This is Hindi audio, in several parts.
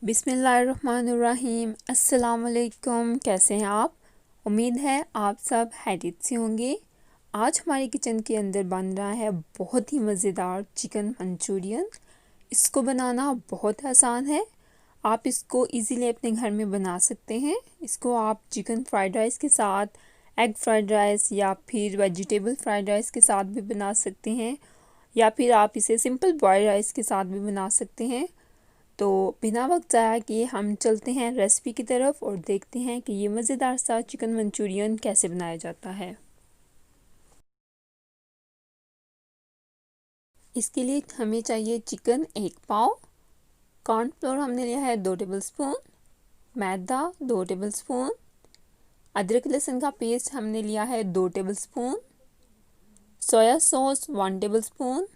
बिस्मिल्लाहिर्रहमानिर्रहीम। अस्सलाम वालेकुम। कैसे हैं आप? उम्मीद है आप सब खैरियत से होंगे। आज हमारे किचन के अंदर बन रहा है बहुत ही मज़ेदार चिकन मंचूरियन। इसको बनाना बहुत आसान है। आप इसको इजीली अपने घर में बना सकते हैं। इसको आप चिकन फ्राइड राइस के साथ, एग फ्राइड राइस या फिर वेजिटेबल फ्राइड राइस के साथ भी बना सकते हैं, या फिर आप इसे सिंपल बॉयल्ड राइस के साथ भी बना सकते हैं। तो बिना वक्त ज़ाया किए हम चलते हैं रेसिपी की तरफ और देखते हैं कि ये मज़ेदार सा चिकन मंचूरियन कैसे बनाया जाता है। इसके लिए हमें चाहिए चिकन 1 पाव, कॉर्नफ्लोर हमने लिया है 2 टेबलस्पून, मैदा 2 टेबलस्पून, अदरक लहसुन का पेस्ट हमने लिया है 2 tablespoon, soya sauce 1 tablespoon,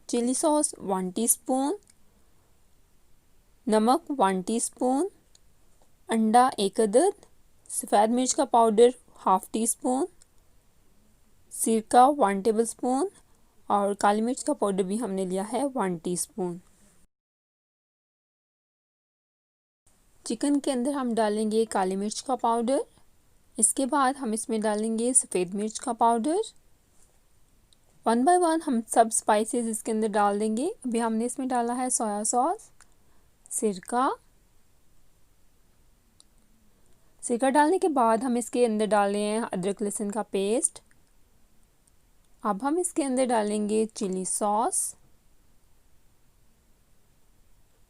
chilli sauce 1 teaspoon, नमक 1 टीस्पून, अंडा 1 अदद, सफ़ेद मिर्च का पाउडर हाफ़ टी स्पून, सिरका 1 टेबलस्पून और काली मिर्च का पाउडर भी हमने लिया है 1 टीस्पून। चिकन के अंदर हम डालेंगे काली मिर्च का पाउडर। इसके बाद हम इसमें डालेंगे सफ़ेद मिर्च का पाउडर। 1 बाय 1 हम सब स्पाइसेस इसके अंदर डाल देंगे। अभी हमने इसमें डाला है सोया सॉस, सिरका। सिरका डालने के बाद हम इसके अंदर डाल रहे हैं अदरक लहसुन का पेस्ट। अब हम इसके अंदर डालेंगे चिली सॉस।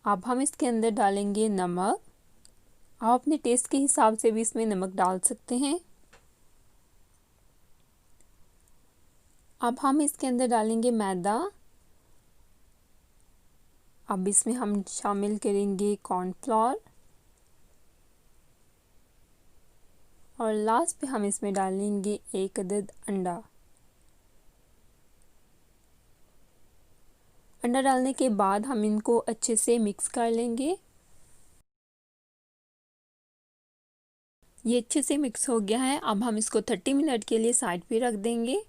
अब हम इसके अंदर डालेंगे नमक। आप अपने टेस्ट के हिसाब से भी इसमें नमक डाल सकते हैं। अब हम इसके अंदर डालेंगे मैदा। अब इसमें हम शामिल करेंगे कॉर्नफ्लोर और लास्ट पे हम इसमें डालेंगे 1 अदद अंडा। अंडा डालने के बाद हम इनको अच्छे से मिक्स कर लेंगे। ये अच्छे से मिक्स हो गया है। अब हम इसको 30 मिनट के लिए साइड पे रख देंगे।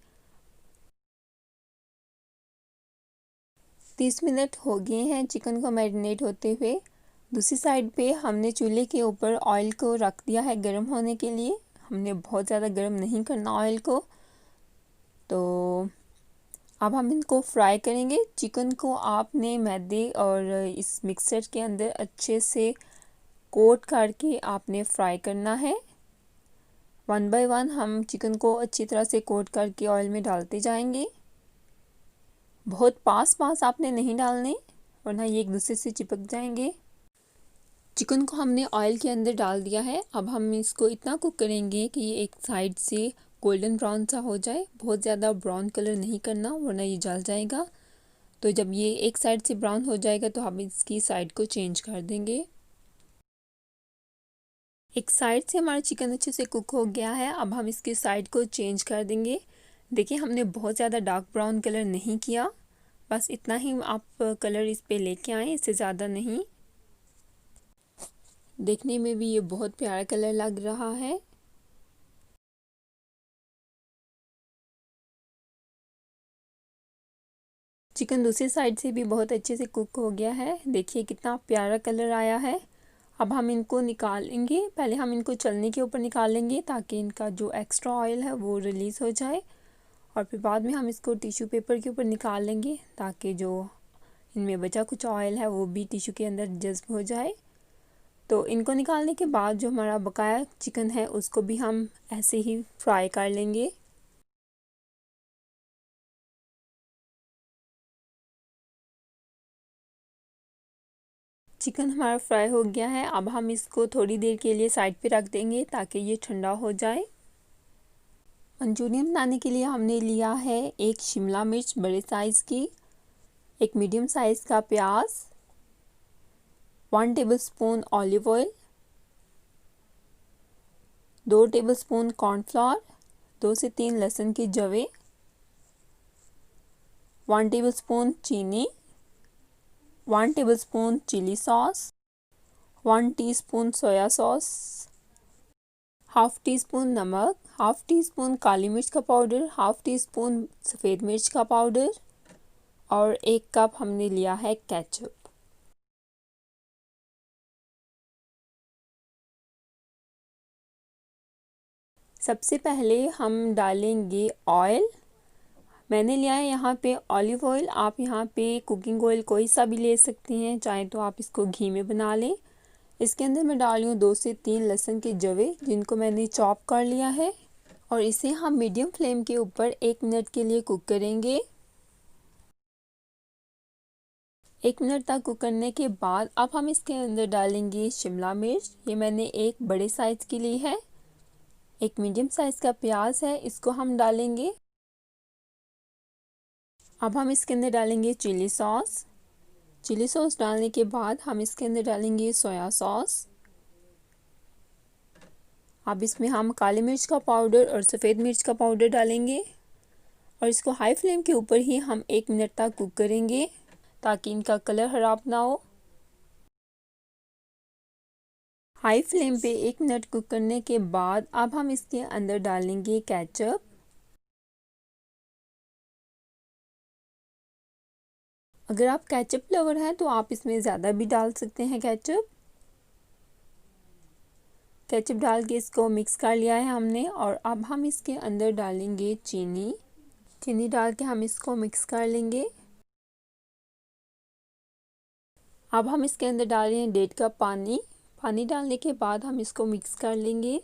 30 मिनट हो गए हैं चिकन को मैरिनेट होते हुए। दूसरी साइड पे हमने चूल्हे के ऊपर ऑयल को रख दिया है गर्म होने के लिए। हमने बहुत ज़्यादा गर्म नहीं करना ऑयल को। तो अब हम इनको फ्राई करेंगे। चिकन को आपने मैदे और इस मिक्सर के अंदर अच्छे से कोट करके आपने फ्राई करना है। 1 बाय 1 हम चिकन को अच्छी तरह से कोट करके ऑयल में डालते जाएंगे। बहुत पास आपने नहीं डालने, वरना ये एक दूसरे से चिपक जाएंगे। चिकन को हमने ऑयल के अंदर डाल दिया है। अब हम इसको इतना कुक करेंगे कि ये एक साइड से गोल्डन ब्राउन सा हो जाए। बहुत ज़्यादा ब्राउन कलर नहीं करना, वरना ये जल जाएगा। तो जब ये एक साइड से ब्राउन हो जाएगा तो हम इसकी साइड को चेंज कर देंगे। एक साइड से हमारा चिकन अच्छे से कुक हो गया है। अब हम इसकी साइड को चेंज कर देंगे। देखिए हमने बहुत ज़्यादा डार्क ब्राउन कलर नहीं किया, बस इतना ही आप कलर इस पे लेके आए, इससे ज़्यादा नहीं। देखने में भी ये बहुत प्यारा कलर लग रहा है। चिकन दूसरी साइड से भी बहुत अच्छे से कुक हो गया है। देखिए कितना प्यारा कलर आया है। अब हम इनको निकालेंगे। पहले हम इनको चलने के ऊपर निकालेंगे ताकि इनका जो एक्स्ट्रा ऑयल है वो रिलीज़ हो जाए, और फिर बाद में हम इसको टिश्यू पेपर के ऊपर निकाल लेंगे ताकि जो इनमें बचा कुछ ऑयल है वो भी टिश्यू के अंदर जज्ब हो जाए। तो इनको निकालने के बाद जो हमारा बकाया चिकन है उसको भी हम ऐसे ही फ्राई कर लेंगे। चिकन हमारा फ्राई हो गया है। अब हम इसको थोड़ी देर के लिए साइड पे रख देंगे ताकि ये ठंडा हो जाए। मंचूरियन बनाने के लिए हमने लिया है 1 शिमला मिर्च बड़े साइज़ की, 1 मीडियम साइज़ का प्याज, 1 tablespoon olive oil, 2 tablespoon cornflour, 2 से 3 लहसुन की जवें, 1 टेबलस्पून चीनी, 1 tablespoon chilli sauce, 1 teaspoon soya sauce, half teaspoon नमक, हाफ़ टी स्पून काली मिर्च का पाउडर, हाफ़ टी स्पून सफ़ेद मिर्च का पाउडर और 1 कप हमने लिया है केचप। सबसे पहले हम डालेंगे ऑयल। मैंने लिया है यहाँ पे ऑलिव ऑयल। आप यहाँ पे कुकिंग ऑयल कोई सा भी ले सकते हैं, चाहे तो आप इसको घी में बना लें। इसके अंदर मैं डाल रही हूँ 2 से 3 लहसुन के जवे, जिनको मैंने चॉप कर लिया है, और इसे हम मीडियम फ्लेम के ऊपर 1 मिनट के लिए कुक करेंगे। 1 मिनट तक कुक करने के बाद अब हम इसके अंदर डालेंगे शिमला मिर्च। ये मैंने एक बड़े साइज़ की ली है। एक मीडियम साइज़ का प्याज है, इसको हम डालेंगे। अब हम इसके अंदर डालेंगे चिली सॉस। चिली सॉस डालने के बाद हम इसके अंदर डालेंगे सोया सॉस। अब इसमें हम काली मिर्च का पाउडर और सफ़ेद मिर्च का पाउडर डालेंगे, और इसको हाई फ्लेम के ऊपर ही हम 1 मिनट तक कुक करेंगे ताकि इनका कलर ख़राब ना हो। हाई फ्लेम पे 1 मिनट कुक करने के बाद अब हम इसके अंदर डालेंगे केचप। अगर आप केचप लवर हैं तो आप इसमें ज़्यादा भी डाल सकते हैं केचप। केचप डाल के इसको मिक्स कर लिया है हमने, और अब हम इसके अंदर डालेंगे चीनी। चीनी डाल के हम इसको मिक्स कर लेंगे। अब हम इसके अंदर डाल रहे हैं 1.5 कप पानी। पानी डालने के बाद हम इसको मिक्स कर लेंगे।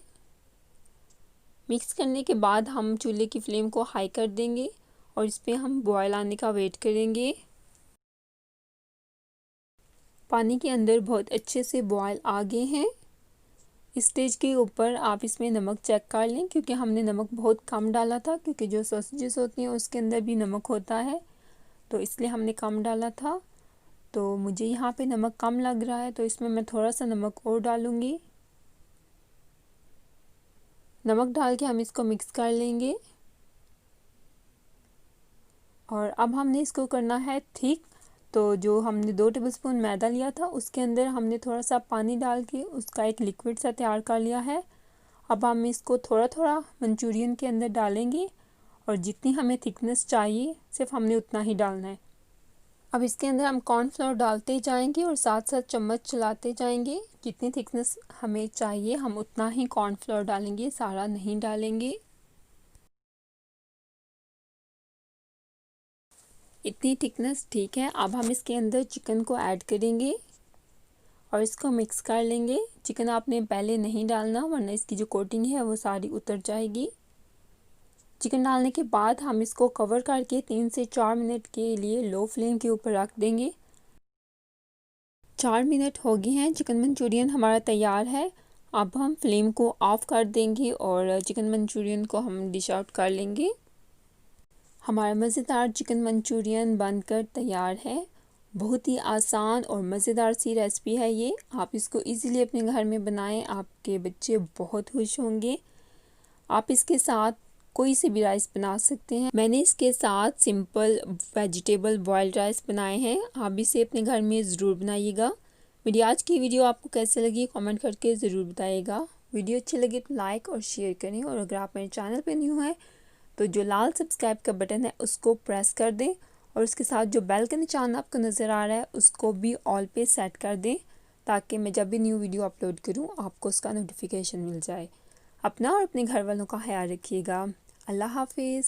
मिक्स करने के बाद हम चूल्हे की फ्लेम को हाई कर देंगे और इस पर हम बॉयल आने का वेट करेंगे। पानी के अंदर बहुत अच्छे से बॉयल आ गए हैं। इस स्टेज के ऊपर आप इसमें नमक चेक कर लें, क्योंकि हमने नमक बहुत कम डाला था, क्योंकि जो सॉसेजेस होती हैं उसके अंदर भी नमक होता है, तो इसलिए हमने कम डाला था। तो मुझे यहाँ पे नमक कम लग रहा है, तो इसमें मैं थोड़ा सा नमक और डालूँगी। नमक डाल के हम इसको मिक्स कर लेंगे, और अब हमने इसको करना है थिक। तो जो हमने 2 टेबलस्पून मैदा लिया था उसके अंदर हमने थोड़ा सा पानी डाल के उसका एक लिक्विड सा तैयार कर लिया है। अब हम इसको थोड़ा थोड़ा मंचूरियन के अंदर डालेंगे, और जितनी हमें थिकनेस चाहिए सिर्फ हमने उतना ही डालना है। अब इसके अंदर हम कॉर्नफ्लोर डालते जाएंगे और साथ साथ चम्मच चलाते जाएंगे। जितनी थिकनेस हमें चाहिए हम उतना ही कॉर्नफ्लोर डालेंगे, सारा नहीं डालेंगे। इतनी थिकनेस ठीक है। अब हम इसके अंदर चिकन को ऐड करेंगे और इसको मिक्स कर लेंगे। चिकन आपने पहले नहीं डालना, वरना इसकी जो कोटिंग है वो सारी उतर जाएगी। चिकन डालने के बाद हम इसको कवर करके 3 से 4 मिनट के लिए लो फ्लेम के ऊपर रख देंगे। 4 मिनट हो गए हैं, चिकन मंचूरियन हमारा तैयार है। अब हम फ्लेम को ऑफ कर देंगे और चिकन मंचूरियन को हम डिश आउट कर लेंगे। हमारा मज़ेदार चिकन मंचूरियन बनकर तैयार है। बहुत ही आसान और मज़ेदार सी रेसिपी है ये। आप इसको इजीली अपने घर में बनाएं, आपके बच्चे बहुत खुश होंगे। आप इसके साथ कोई से भी राइस बना सकते हैं। मैंने इसके साथ सिंपल वेजिटेबल बॉइल्ड राइस बनाए हैं। आप इसे अपने घर में ज़रूर बनाइएगा। मेरी आज की वीडियो आपको कैसे लगी कमेंट करके ज़रूर बताइएगा। वीडियो अच्छी लगी तो लाइक और शेयर करें, और अगर आप मेरे चैनल पर न्यू हैं तो जो लाल सब्सक्राइब का बटन है उसको प्रेस कर दें, और उसके साथ जो बेल का निशान आपको नज़र आ रहा है उसको भी ऑल पे सेट कर दें, ताकि मैं जब भी न्यू वीडियो अपलोड करूं आपको उसका नोटिफिकेशन मिल जाए। अपना और अपने घर वालों का ख्याल रखिएगा। अल्लाह हाफिज़।